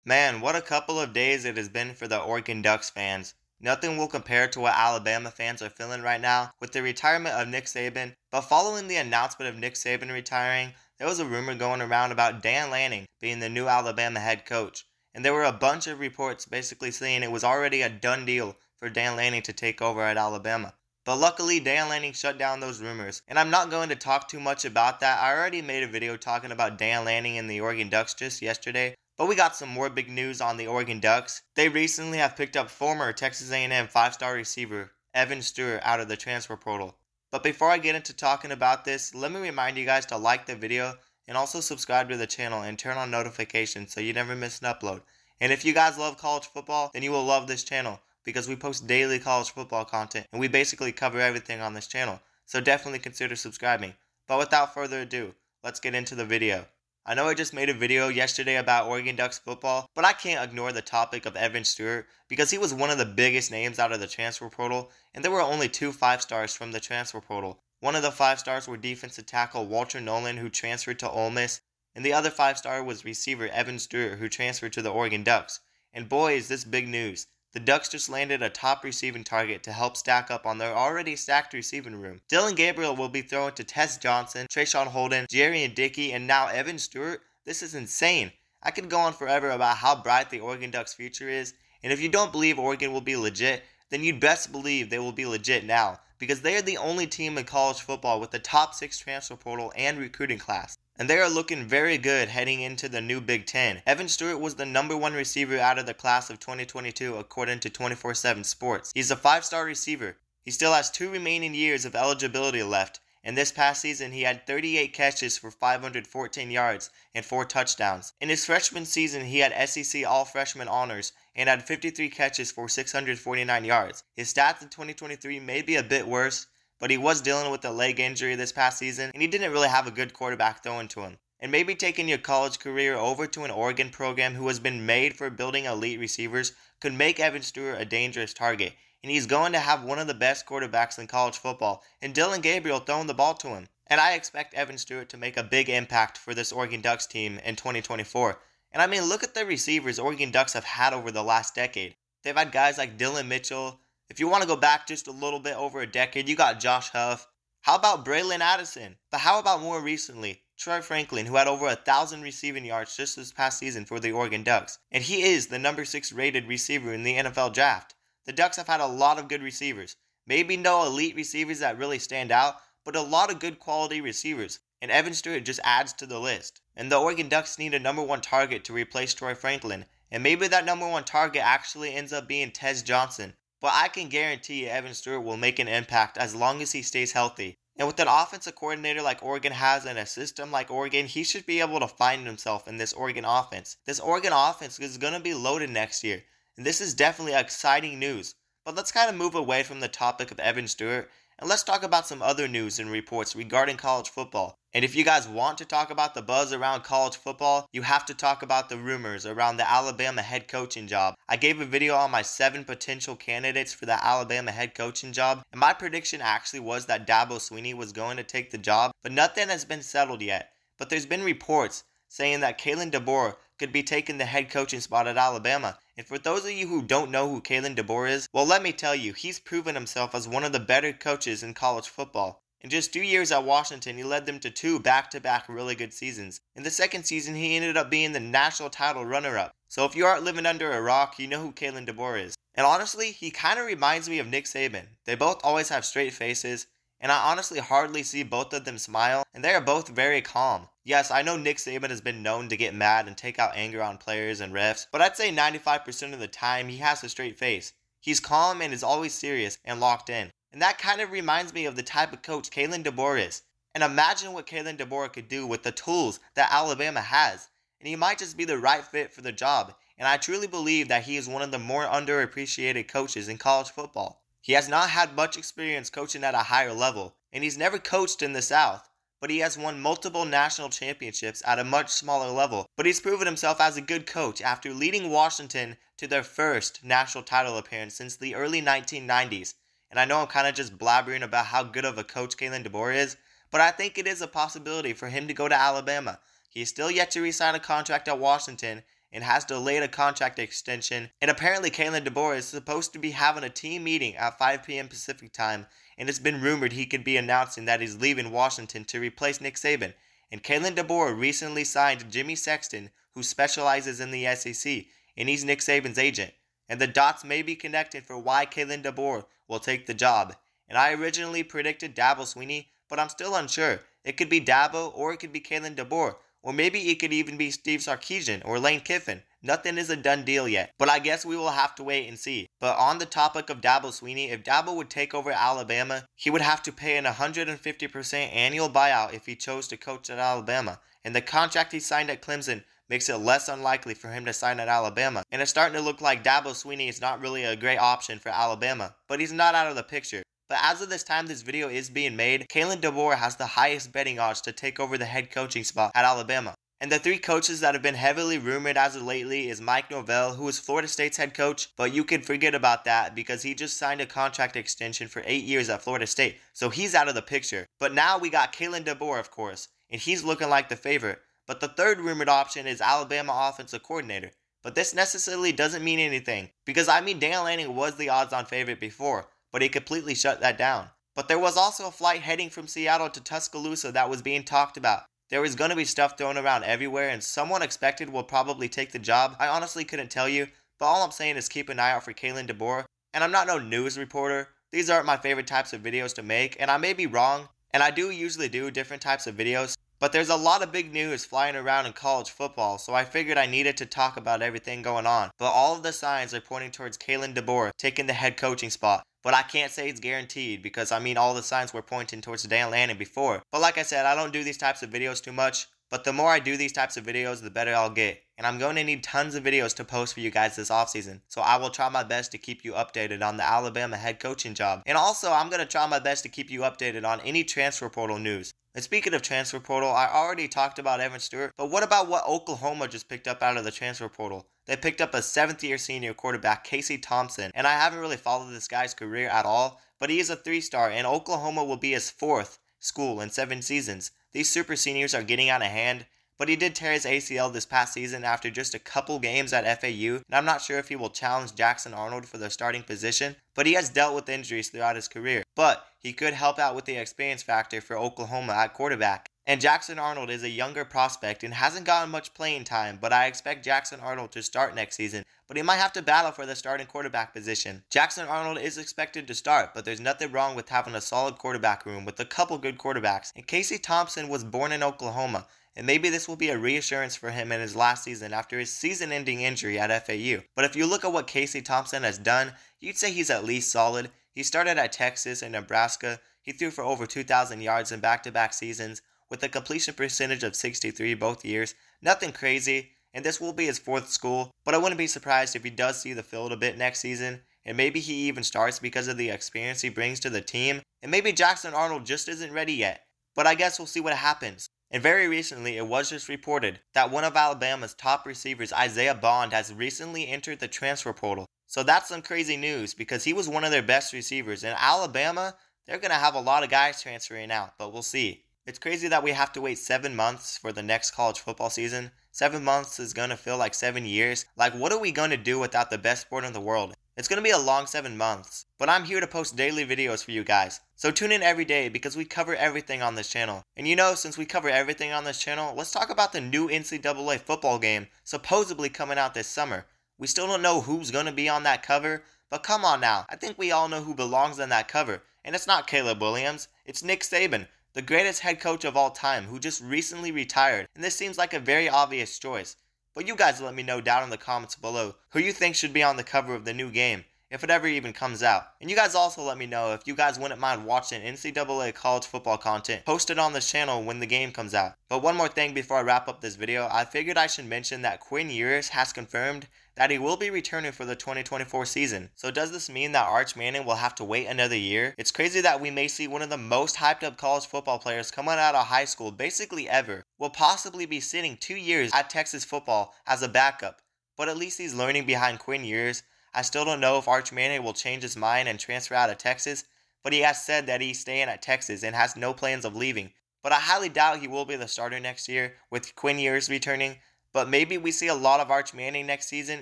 Man, what a couple of days it has been for the Oregon Ducks fans. Nothing will compare to what Alabama fans are feeling right now with the retirement of Nick Saban. But following the announcement of Nick Saban retiring, there was a rumor going around about Dan Lanning being the new Alabama head coach. And there were a bunch of reports basically saying it was already a done deal for Dan Lanning to take over at Alabama. But luckily, Dan Lanning shut down those rumors. And I'm not going to talk too much about that. I already made a video talking about Dan Lanning and the Oregon Ducks just yesterday. But we got some more big news on the Oregon Ducks. They recently have picked up former Texas A&M 5-star receiver Evan Stewart out of the transfer portal. But before I get into talking about this, let me remind you guys to like the video and also subscribe to the channel and turn on notifications so you never miss an upload. And if you guys love college football, then you will love this channel because we post daily college football content and we basically cover everything on this channel. So definitely consider subscribing. But without further ado, let's get into the video. I know I just made a video yesterday about Oregon Ducks football, but I can't ignore the topic of Evan Stewart because he was one of the biggest names out of the transfer portal, and there were only 2 5-stars from the transfer portal. One of the 5-stars were defensive tackle Walter Nolan, who transferred to Ole Miss, and the other 5-star was receiver Evan Stewart, who transferred to the Oregon Ducks. And boy, is this big news. The Ducks just landed a top receiving target to help stack up on their already stacked receiving room. Dillon Gabriel will be thrown to Tess Johnson, Trayshawn Holden, Jerry and Dickey, and now Evan Stewart. This is insane. I could go on forever about how bright the Oregon Ducks future is, and if you don't believe Oregon will be legit, then you'd best believe they will be legit now, because they are the only team in college football with the top 6 transfer portal and recruiting class. And they are looking very good heading into the new Big Ten. Evan Stewart was the #1 receiver out of the class of 2022 according to 24/7 Sports. He's a 5-star receiver. He still has 2 remaining years of eligibility left, and this past season he had 38 catches for 514 yards and 4 touchdowns. In his freshman season he had SEC All-Freshman honors and had 53 catches for 649 yards. His stats in 2023 may be a bit worse, but he was dealing with a leg injury this past season, and he didn't really have a good quarterback throwing to him. And maybe taking your college career over to an Oregon program who has been made for building elite receivers could make Evan Stewart a dangerous target. And he's going to have one of the best quarterbacks in college football, and Dillon Gabriel throwing the ball to him. And I expect Evan Stewart to make a big impact for this Oregon Ducks team in 2024. And I mean, look at the receivers Oregon Ducks have had over the last decade. They've had guys like Dylan Mitchell. If you want to go back just a little bit over a decade, you got Josh Huff. How about Braylon Addison? But how about more recently, Troy Franklin, who had over 1,000 receiving yards just this past season for the Oregon Ducks. And he is the #6 rated receiver in the NFL draft. The Ducks have had a lot of good receivers. Maybe no elite receivers that really stand out, but a lot of good quality receivers. And Evan Stewart just adds to the list. And the Oregon Ducks need a #1 target to replace Troy Franklin. And maybe that #1 target actually ends up being Tess Johnson. But I can guarantee you Evan Stewart will make an impact as long as he stays healthy. And with an offensive coordinator like Oregon has and a system like Oregon, he should be able to find himself in this Oregon offense. This Oregon offense is going to be loaded next year. And this is definitely exciting news. But let's kind of move away from the topic of Evan Stewart and let's talk about some other news and reports regarding college football. And if you guys want to talk about the buzz around college football, you have to talk about the rumors around the Alabama head coaching job. I gave a video on my 7 potential candidates for the Alabama head coaching job, and my prediction actually was that Dabo Swinney was going to take the job, but nothing has been settled yet. But there's been reports saying that Kaylin Dawson could be taking the head coaching spot at Alabama. And for those of you who don't know who Kaylin Dawson is, well, let me tell you, he's proven himself as one of the better coaches in college football. In just 2 years at Washington, he led them to 2 back-to-back really good seasons. In the second season, he ended up being the national title runner-up. So if you aren't living under a rock, you know who Kaylin Dawson is. And honestly, he kind of reminds me of Nick Saban. They both always have straight faces, and I honestly hardly see both of them smile, and they are both very calm. Yes, I know Nick Saban has been known to get mad and take out anger on players and refs, but I'd say 95% of the time he has a straight face. He's calm and is always serious and locked in. And that kind of reminds me of the type of coach Kaylin Dawson is. And imagine what Kaylin Dawson could do with the tools that Alabama has. And he might just be the right fit for the job. And I truly believe that he is one of the more underappreciated coaches in college football. He has not had much experience coaching at a higher level, and he's never coached in the South. But he has won multiple national championships at a much smaller level. But he's proven himself as a good coach after leading Washington to their first national title appearance since the early 1990s. And I know I'm kind of just blabbering about how good of a coach Kaylin Dawson is, but I think it is a possibility for him to go to Alabama. He is still yet to re-sign a contract at Washington, and has delayed a contract extension. And apparently Kaylin Dawson is supposed to be having a team meeting at 5 p.m. Pacific time, and it's been rumored he could be announcing that he's leaving Washington to replace Nick Saban. And Kaylin Dawson recently signed Jimmy Sexton, who specializes in the SEC, and he's Nick Saban's agent. And the dots may be connected for why Kaylin Dawson will take the job. And I originally predicted Dabo Swinney, but I'm still unsure. It could be Dabo, or it could be Kaylin Dawson, or maybe it could even be Steve Sarkisian or Lane Kiffin. Nothing is a done deal yet, but I guess we will have to wait and see. But on the topic of Dabo Swinney, if Dabo would take over Alabama, he would have to pay an 150% annual buyout if he chose to coach at Alabama. And the contract he signed at Clemson makes it less unlikely for him to sign at Alabama. And it's starting to look like Dabo Swinney is not really a great option for Alabama, but he's not out of the picture. But as of this time this video is being made, Kaylin Dawson has the highest betting odds to take over the head coaching spot at Alabama. And the three coaches that have been heavily rumored as of lately is Mike Norvell, who is Florida State's head coach, but you can forget about that because he just signed a contract extension for 8 years at Florida State, so he's out of the picture. But now we got Kaylin Dawson, of course, and he's looking like the favorite. But the third rumored option is Alabama offensive coordinator. But this necessarily doesn't mean anything, because Dan Lanning was the odds-on favorite before, but he completely shut that down. But there was also a flight heading from Seattle to Tuscaloosa that was being talked about. There was going to be stuff thrown around everywhere, and someone expected will probably take the job. I honestly couldn't tell you, but all I'm saying is keep an eye out for Kaylin Dawson. And I'm not no news reporter. These aren't my favorite types of videos to make, and I may be wrong, and I do usually do different types of videos. But there's a lot of big news flying around in college football, so I figured I needed to talk about everything going on. But all of the signs are pointing towards Kaylin Dawson taking the head coaching spot. But I can't say it's guaranteed because all the signs were pointing towards Dan Lanning before. But like I said, I don't do these types of videos too much. But the more I do these types of videos, the better I'll get. And I'm going to need tons of videos to post for you guys this offseason. So I will try my best to keep you updated on the Alabama head coaching job. And also, I'm going to try my best to keep you updated on any transfer portal news. And speaking of transfer portal, I already talked about Evan Stewart, but what about what Oklahoma just picked up out of the transfer portal? They picked up a 7th-year senior quarterback, Casey Thompson, and I haven't really followed this guy's career at all, but he is a 3-star, and Oklahoma will be his 4th school in 7 seasons. These super seniors are getting out of hand, but he did tear his ACL this past season after just a couple games at FAU, and I'm not sure if he will challenge Jackson Arnold for the starting position, but he has dealt with injuries throughout his career. But he could help out with the experience factor for Oklahoma at quarterback. And Jackson Arnold is a younger prospect and hasn't gotten much playing time, but I expect Jackson Arnold to start next season, but he might have to battle for the starting quarterback position. Jackson Arnold is expected to start, but there's nothing wrong with having a solid quarterback room with a couple good quarterbacks. And Casey Thompson was born in Oklahoma, and maybe this will be a reassurance for him in his last season after his season-ending injury at FAU. But if you look at what Casey Thompson has done, you'd say he's at least solid. He started at Texas and Nebraska. He threw for over 2,000 yards in back-to-back seasons, with a completion percentage of 63 both years. Nothing crazy, and this will be his 4th school, but I wouldn't be surprised if he does see the field a bit next season, and maybe he even starts because of the experience he brings to the team, and maybe Jackson Arnold just isn't ready yet. But I guess we'll see what happens. And very recently, it was just reported that one of Alabama's top receivers, Isaiah Bond, has recently entered the transfer portal. So that's some crazy news because he was one of their best receivers, and Alabama, they're going to have a lot of guys transferring out, but we'll see. It's crazy that we have to wait 7 months for the next college football season. 7 months is going to feel like 7 years. Like, what are we going to do without the best sport in the world? It's going to be a long 7 months. But I'm here to post daily videos for you guys. So tune in every day because we cover everything on this channel. And since we cover everything on this channel, let's talk about the new NCAA football game supposedly coming out this summer. We still don't know who's going to be on that cover, but come on now. I think we all know who belongs on that cover. And it's not Caleb Williams, it's Nick Saban, the greatest head coach of all time, who just recently retired, and this seems like a very obvious choice. But you guys let me know down in the comments below who you think should be on the cover of the new game, if it ever even comes out. And you guys also let me know if you guys wouldn't mind watching NCAA college football content posted on this channel when the game comes out. But one more thing before I wrap up this video, I figured I should mention that Quinn Ewers has confirmed that he will be returning for the 2024 season. So does this mean that Arch Manning will have to wait another year? It's crazy that we may see one of the most hyped up college football players coming out of high school basically ever will possibly be sitting 2 years at Texas football as a backup. But at least he's learning behind Quinn Ewers. I still don't know if Arch Manning will change his mind and transfer out of Texas, but he has said that he's staying at Texas and has no plans of leaving. But I highly doubt he will be the starter next year with Quinn Ewers returning. But maybe we see a lot of Arch Manning next season,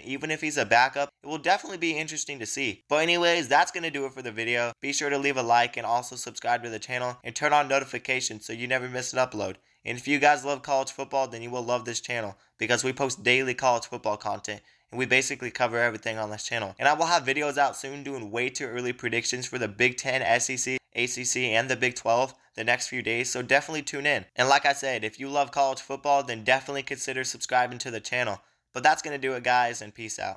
even if he's a backup. It will definitely be interesting to see. But anyways, that's going to do it for the video. Be sure to leave a like and also subscribe to the channel and turn on notifications so you never miss an upload. And if you guys love college football, then you will love this channel because we post daily college football content. And we basically cover everything on this channel. And I will have videos out soon doing way too early predictions for the Big 10, SEC, ACC, and the Big 12 the next few days, so definitely tune in. And like I said, if you love college football, then definitely consider subscribing to the channel. But that's going to do it, guys, and peace out.